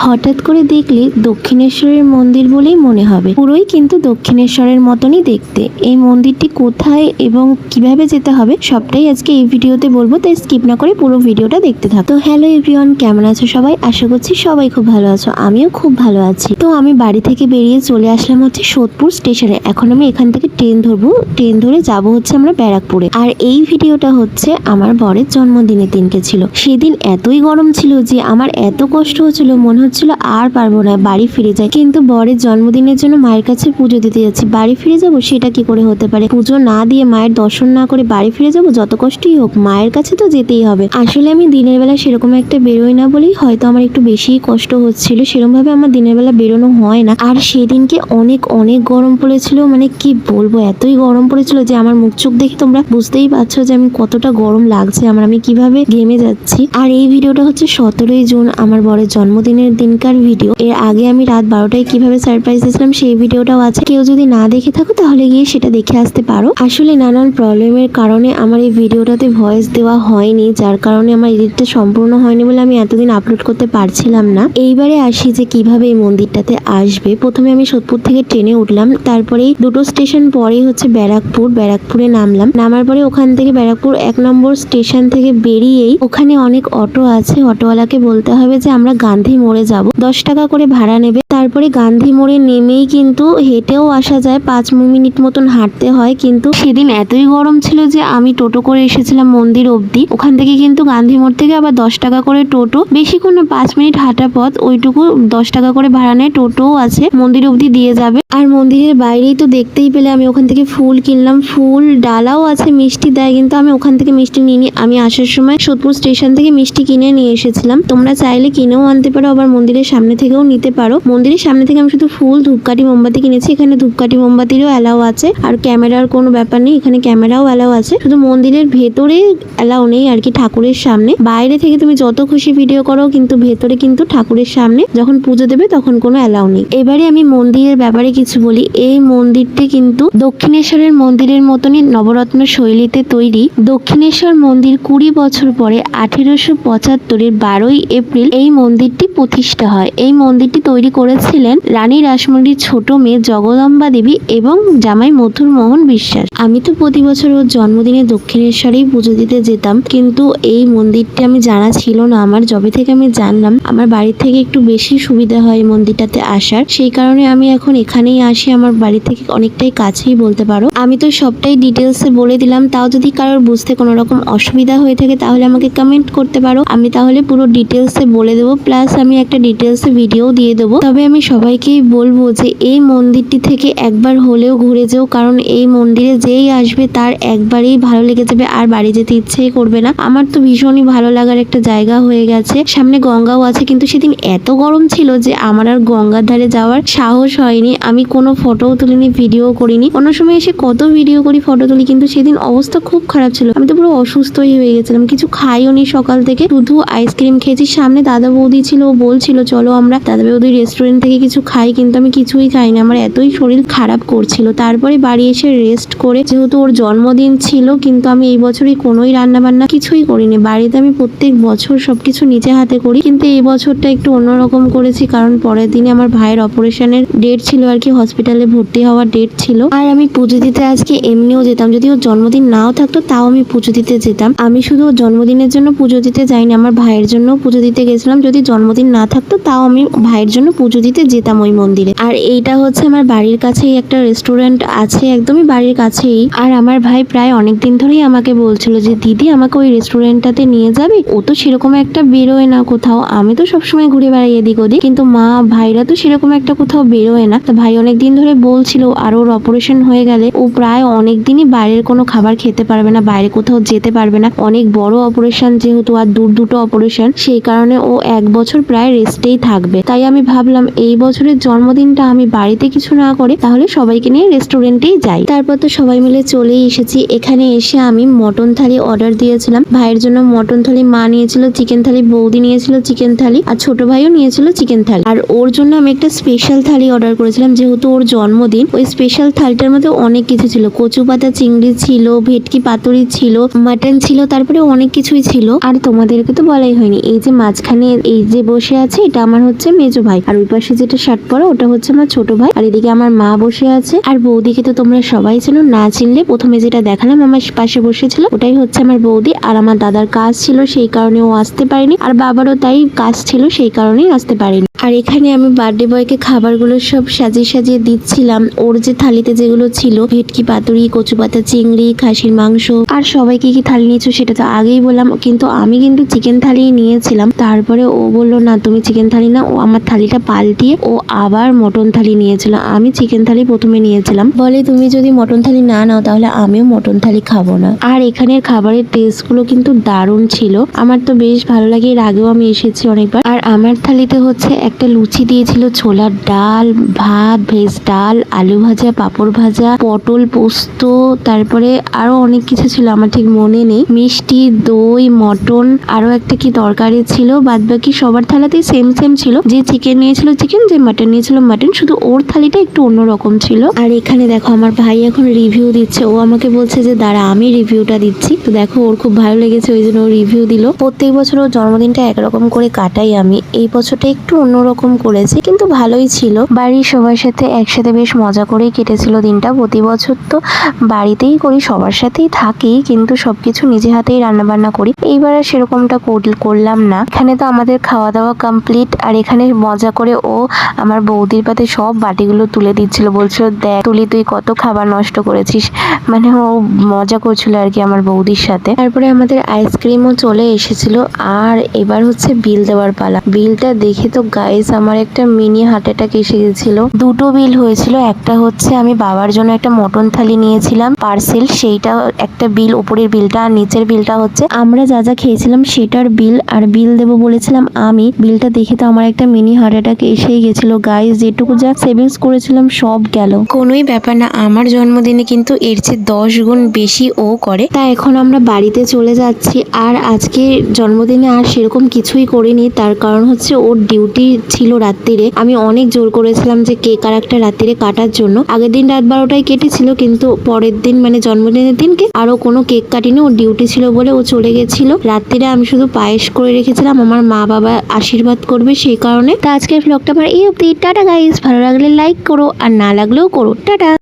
হঠাৎ করে দেখলে দক্ষিণেশ্বরের মন্দির বলেই মনে হবে, পুরোই কিন্তু দক্ষিণেশ্বরের মতনই দেখতে। এই মন্দিরটি কোথায় এবং কিভাবে যেতে হবে সবটাই আজকে এই ভিডিওতে বলবো, তাই স্কিপ না করে পুরো ভিডিওটা দেখতে থাকো। তো হ্যালো এভরিওয়ান, কেমন আছো সবাই? আশা করছি সবাই খুব ভালো আছো, আমিও খুব ভালো আছি। তো আমি বাড়ি থেকে বেরিয়ে চলে আসলাম হচ্ছে সোদপুর স্টেশনে। এখন আমি এখান থেকে ট্রেন ধরবো, ট্রেন ধরে যাবো হচ্ছে আমরা ব্যারাকপুরে। আর এই ভিডিওটা হচ্ছে আমার বরের জন্মদিনের দিনকে ছিল। সেদিন এতই গরম ছিল যে আমার এত কষ্ট হচ্ছিল, মনে হচ্ছিল আর পারবো না, বাড়ি ফিরে যাই। কিন্তু বরের জন্মদিনের জন্য মায়ের কাছে পুজো দিতে যাচ্ছি, বাড়ি ফিরে যাব সেটা কি করে হতে পারে? পুজো না দিয়ে, মায়ের দর্শন না করে বাড়ি ফিরে যাব? যত কষ্টই হোক মায়ের কাছে তো যেতেই হবে। আসলে আমি দিনের বেলা সেরকম একটা বেরোই না বলেই হয়তো আমার একটু বেশি কষ্ট হচ্ছিল, সেরকম ভাবে আমার দিনের বেলা বেরোনো হয় না। আর সেদিনকে অনেক অনেক গরম পড়েছিল, মানে কি বলবো, এতই গরম পড়েছিল যে আমার মুখ চোখ দেখে তোমরা বুঝতেই পারছো যে আমি কতটা গরম লাগছে আমার, আমি কিভাবে ঘেমে যাচ্ছি। আর এই ভিডিওটা হচ্ছে 17ই জুন আমার বরের জন্মদিনের দিনকার ভিডিও। এর আগে আমি রাত 12টায় কিভাবে সারপ্রাইজ দিয়েছিলাম সেই ভিডিওটাও আছে, কেউ যদি না দেখে থাকো তাহলে গিয়ে সেটা দেখে আসতে পারো। আসলে নানান প্রবলেমের কারণে আমার এই ভিডিওটাতে ভয়েস দেওয়া হয়নি, যার কারণে আমার এডিটটা সম্পূর্ণ হয়নি বলে আমি এতদিন আপলোড করতে পারছিলাম না। এইবারে আসি যে কিভাবে এই মন্দিরটাতে আসবে। প্রথমে আমি সোদপুর থেকে ট্রেনে উঠলাম, তারপরে দুটো স্টেশন পরেই হচ্ছে ব্যারাকপুর। ব্যারাকপুরে নামলাম, নামার পরে ওখান থেকে ব্যারাকপুর 1 নম্বর স্টেশন থেকে বেরিয়েই ওখানে অনেক অটো আছে, অটোওয়ালাকে বলতে হবে যে আমরা গান্ধী মোড়ে যাব, 10 টাকা করে ভাড়া নেবে। তারপরে গান্ধী মোড়ে নেমেই কিন্তু হেঁটেও আসা যায়, 5 মিনিট মতন হাঁটতে হয়। কিন্তু সেদিন এতই গরম ছিল যে আমি টোটো করে এসেছিলাম মন্দির অবধি। ওখান থেকে কিন্তু গান্ধী মোড় থেকে আবার 10 টাকা করে টোটো, বেশিক্ষণ না, 5 মিনিট হাঁটা পথ, ওইটুকু 10 টাকা করে ভাড়া নেয়। টোটোও আছে, মন্দির অবধি দিয়ে যাবে। আর মন্দিরের বাইরেই তো দেখতেই পেলে আমি ওখান থেকে ফুল কিনলাম, ফুল ডালাও আছে, মিষ্টি দেয়, কিন্তু আমি ওখান থেকে মিষ্টি নিইনি। আমি আসার সময় সোদপুর স্টেশন থেকে মিষ্টি কিনে নিয়ে এসেছিলাম, তোমরা চাইলে কিনেও আনতে পারো, আবার মন্দিরের সামনে থেকেও নিতে পারো। মন্দিরের সামনে থেকে আমি শুধু ফুল, ধূপকাঠি, মোমবাতি কিনেছি। এখানে ধূপকাঠি মোমবাতিরও অ্যালাউ আছে, আর ক্যামেরার কোনো ব্যাপার নেই, এখানে ক্যামেরাও অ্যালাউ আছে। শুধু মন্দিরের ভেতরে অ্যালাউ নেই আর কি, ঠাকুরের সামনে। বাইরে থেকে তুমি যত খুশি ভিডিও করো, কিন্তু ভেতরে কিন্তু ঠাকুরের সামনে যখন পুজো দেবে তখন কোনো অ্যালাউ নেই। এবারে আমি মন্দিরের ব্যাপারে কিছু বলি। এই মন্দিরটি কিন্তু দক্ষিণেশ্বরের মন্দিরের মতনই নবরত্ন শৈলীতে তৈরি। দক্ষিণেশ্বর মন্দির 20 বছর পরে 1875-এর 12ই এপ্রিল এই মন্দিরটি প্রতিষ্ঠা হয়। এই মন্দিরটি তৈরি করেছিলেন রানী রাসমণির ছোট মেয়ে জগদম্বা দেবী এবং জামাই মথুর মোহন বিশ্বাস। আমি তো প্রতি বছর ওর জন্মদিনে দক্ষিণেশ্বরেই পুজো দিতে যেতাম, কিন্তু এই মন্দিরটি আমি জানা ছিল না আমার। যবে থেকে আমি জানলাম, আমার বাড়ি থেকে একটু বেশি সুবিধা হয় এই মন্দিরটাতে আসার, সেই কারণে আমি এখন এখানেই আসি। আমার বাড়ি থেকে অনেকটাই কাছেই বলতে পারো। আমি তো সবটাই ডিটেলসে বলে দিলাম, তাও যদি কারোর বুঝতে কোনো রকম অসুবিধা হয়ে থাকে তাহলে আমাকে কমেন্ট করতে পারো, আমি তাহলে পুরো ডিটেলসে বলে দেবো, প্লাস আমি একটা ডিটেলসে ভিডিও দিয়ে দেবো। তবে আমি সবাইকেই বলবো যে এই মন্দিরটি থেকে একবার হলেও ঘুরে যেও, কারণ এই মন্দিরে যেই আসবে তার একবারেই ভালো লেগে যাবে, আর বাড়ি যেতে ইচ্ছেই করবে না। আমার তো ভীষণই ভালো লাগার একটা জায়গা হয়ে গেছে। সামনে গঙ্গাও আছে, কিন্তু সেদিন এত গরম ছিল যে আমার আর গঙ্গার ধারে যাওয়ার সাহস হয়নি। আমি কোনো ফটোও তুলিনি, ভিডিও করিনি। অন্য সময় এসে কত ভিডিও করি, ফটো তুলি, কিন্তু সেদিন অবস্থা খুব খারাপ ছিল। আমি তো পুরো অসুস্থই হয়ে গেছিলাম, কিছু খাইও নি সকাল থেকে, শুধু আইসক্রিম খেয়েছি। সামনে দাদা বৌদি ছিল, ও বলছিল চলো আমরা দাদা বৌদির রেস্টুরেন্ট থেকে কিছু খাই, কিন্তু আমি কিছুই খাইনি, আমার এতই শরীর খারাপ করছিল। তারপরে বাড়ি এসে রেস্ট করে, যেহেতু ওর জন্মদিন ছিল, কিন্তু আমি এই বছরই কোনোই রান্না বান্না কিছুই করিনি। বাড়িতে আমি প্রত্যেক বছর সবকিছু নিজে হাতে করি, কিন্তু এই বছরটা একটু অন্যরকম করেছি, কারণ পরের দিনে আমার ভাইয়ের অপারেশনের ডেট ছিল আর কি, হসপিটালে ভর্তি হওয়ার ডেট ছিল। আর আমি পুজো দিতে আজকে এমনিও যেতাম, যদি ওর জন্মদিন নাও থাকতো তাও আমি পুজো দিতে যেতাম। আমি শুধু ওর জন্মদিনের জন্য পুজো দিতে যাইনি, আমার ভাইয়ের জন্য পুজো দিতে গেছিলাম। যদি জন্মদিন না থাকতো তাও আমি ভাইয়ের জন্য পুজো দিতে যেতাম ওই মন্দিরে। আর এইটা হচ্ছে আমার বাড়ির কাছেই একটা রেস্টুরেন্ট আছে, একদমই বাড়ির কাছেই। আর আমার ভাই প্রায় অনেকদিন ধরেই আমাকে বলছিল যে দিদি আমাকে ওই রেস্টুরেন্টটাতে নিয়ে যাবে। ও তো সেরকম একটা বেরোয় না কোথাও, আমি তো সবসময় ঘুরে বেড়াই এদিক ওদিক, কিন্তু মা ভাইরা তো সেরকম একটা কোথাও বেরোয় না। তো ভাই অনেকদিন ধরে বলছিল, আর ওর অপারেশন হয়ে গেলে ও প্রায় অনেকদিনই বাইরের কোনো খাবার খেতে পারবে না, বাইরে কোথাও যেতে পারবে না। অনেক বড় অপারেশন যেহেতু, আর দুটো অপারেশন, সেই কারণে ও 1 বছর প্রায় রেস্টেই থাকবে। তাই আমি ভাবলাম এই বছরের জন্মদিনটা আমি বাড়িতে কিছু না করে তাহলে সবাইকে নিয়ে রেস্টুরেন্টেই যাই। তারপর তো সবাই মিলে চলেই এসেছি। এখানে এসে আমি মটন থালি অর্ডার দিয়েছিলাম, ভাইয়ের জন্য মটন থালি, মা নিয়েছিল চিকেন থালি, বৌদি নিয়েছিল চিকেন থালি, আর ছোট ভাইও নিয়েছিল চিকেন থালি। আর ওর জন্য আমি একটা স্পেশাল থালি অর্ডার করেছিলাম, যেহেতু ওর জন্মদিন, ওই স্পেশাল থালিটা এটার মধ্যে অনেক কিছু ছিল, কচু পাতা চিংড়ি ছিল, ভেটকি পাতুরি ছিল, মাটন ছিল, তারপরে অনেক কিছুই ছিল। আর তোমাদেরকে তো বলাই হয়নি, এই যে মাঝখানে এই যে বসে আছে এটা আমার হচ্ছে মেজো ভাই, আর ওই পাশে যেটা শার্ট পরা ওটা হচ্ছে আমার ছোট ভাই, আর এদিকে আমার মা বসে আছে। আর বৌদিকে তো তোমরা সবাই চেনো, না চিনলে প্রথমে যেটা দেখালাম আমার পাশে বসেছিল ওটাই হচ্ছে আমার বৌদি। আর আমার দাদার কাজ ছিল সেই কারণে ও আসতে পারেনি, আর বাবারও তাই কাজ ছিল সেই কারণেই আসতে পারেনি। আর এখানে আমি বার্থডে বয়কে খাবারগুলো সব সাজিয়ে সাজিয়ে দিচ্ছিলাম। ওর যে থালিতে যেগুলো ছিল, ভেটকি পাতুরি, কচু পাতা চিংড়ি, খাসির মাংস, আর সবাইকে কি থালি নিয়েছো সেটা তো আগেই বললাম, কিন্তু আমি কিন্তু চিকেন থালি নিয়েছিলাম। তারপরে ও বললো না তুমি চিকেন থালি না, ও আমার থালিটা পাল্টিয়ে ও আবার মটন থালি নিয়েছিল। আমি চিকেন থালি প্রথমে নিয়েছিলাম, বলে তুমি যদি মটন থালি না নাও তাহলে আমিও মটন থালি খাবো না। আর এখানের খাবারের টেস্ট গুলো কিন্তু দারুণ ছিল, আমার তো বেশ ভালো লাগে, এর আগেও আমি এসেছি অনেকবার। আর আমার থালিতে হচ্ছে একটা লুচি দিয়েছিল, ছোলার ডাল, ভাত, ভেজ ডাল, আলু ভাজা, পাঁপড় ভাজা, পটল পোস্ত, তারপরে আরো অনেক কিছু ছিল আমার ঠিক মনে নেই, মিষ্টি, দই, মটন, আরো একটা কি তরকারি ছিল। বাদ বাকি সবার থালাতেই সেম সেম ছিল, যে চিকেন নিয়েছিল চিকেন, যে মাটন নিয়েছিল মাটন, শুধু ওর থালিটা একটু অন্যরকম ছিল। আর এখানে দেখো আমার ভাই এখন রিভিউ দিচ্ছে, ও আমাকে বলছে যে দাঁড়া আমি রিভিউটা দিচ্ছি। তো দেখো ওর খুব ভালো লেগেছে ওই জন্য ও রিভিউ দিল। প্রত্যেক বছর ওর জন্মদিনটা একরকম করে কাটাই আমি, এই বছরটা একটু অন্যরকম করেছি কিন্তু ভালোই ছিল। বাড়ির সবার সাথে একসাথে বেশ মজা করেই কেটেছিল দিনটা। প্রতি বছর তো বাড়িতেই করি, সবার সাথেই থাকি, কিন্তু সবকিছু নিজে হাতেই রান্না বান্না করি। এইবার আর সেরকমটা করলাম না। এখানে তো আমাদের খাওয়া দাওয়া কমপ্লিট, আর এখানে মজা করে ও আমার বৌদির পাতে সব বাটিগুলো তুলে দিচ্ছিল, বলছিল দেখ তুলি তুই কত খাবার নষ্ট করেছিস, মানে ও মজা করছিল আর কি আমার বৌদির সাথে। তারপরে আমাদের আইসক্রিমও চলে এসেছিল, আর এবার হচ্ছে বিল দেওয়ার পালা। বিলটা দেখে তো গাইস আমার একটা মিনি হার্ট অ্যাটাক এসে গেছিল। দুটো বিল হয়েছিল, একটা হচ্ছে আমি বাবার জন্য একটা মটন থালি নিয়েছিলাম পার্সেল, সেইটা একটা বিল, উপরের বিলটা, আর নিচের বিলটা হচ্ছে আমরা যা যা খেয়েছিলাম সেটার বিল। আর বিল দেবো বলেছিলাম আমি, বিলটা দেখে তো আমার একটা মিনি হার্ট অ্যাটাক এসেই গেছিল গাইস, যেটুকু যা সেভিংস করেছিলাম সব গেল। কোনোই ব্যাপার না, আমার জন্মদিনে কিন্তু এর চেয়ে 10 গুণ বেশি ও করে। তা এখন আমরা বাড়িতে চলে যাচ্ছি, আর আজকে জন্মদিনে আর সেরকম কিছুই করিনি, তার কারণ হচ্ছে ওর ডিউটি ছিল রাত্রিরে। আমি অনেক জোর করেছিলাম যে কেক আর একটা রাত্রিরে কাটার জন্য, আগের দিন রাত 12টায় কেটেছিল, কিন্তু পরের দিন মানে জন্মদিনের দিনকে আরো কোনো কেক কাটিনি, ওর ডিউটি ছিল বলে ও চলে গেছিল। রাত্রিরে আমি শুধু পায়েস করে রেখেছিলাম, আমার মা বাবা আশীর্বাদ করবে সেই কারণে। তা আজকের ব্লগটা আমার এই অবধি, টাটা গাইস। ভালো লাগলে লাইক করো, আর না লাগলেও করো, টাটা।